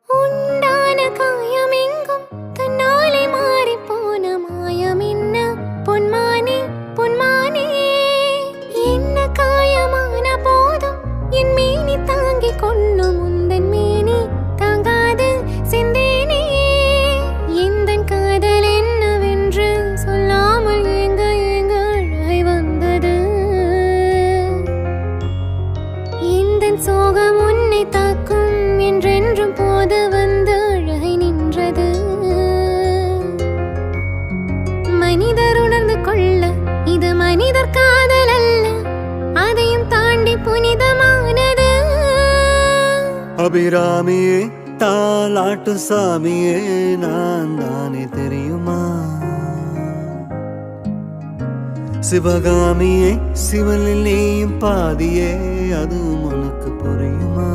உண்டான காயமெங்கும் தன்னாலே மாறிப் போன மாயம் என்ன பொன்மானே பொன்மானே. என்ன காயமான போதும் என் மேனி தாங்கிக் கொள்ளும் உந்தன் மேனி தாங்காது செந்தேனே. எந்தன் காதல் என்னவென்று சொல்லாமல் ஏங்க ஏங்க அழை வந்தது. எந்தன் சோகம் உன்னை தாக்கும் என்றென்றும் போது வந்து அழகை நின்றது. மனிதர் உணர்ந்து கொள்ள இது மனிதர் காதல் அல்ல, அதையும் தாண்டி புனிதமானது. அபிராமியே தாலாட்டு சாமியே நான் தானே தெரியுமா? சிவகாமியே சிவனில் நீயும் பாதியே அதுவும் உனக்கு புரியுமா?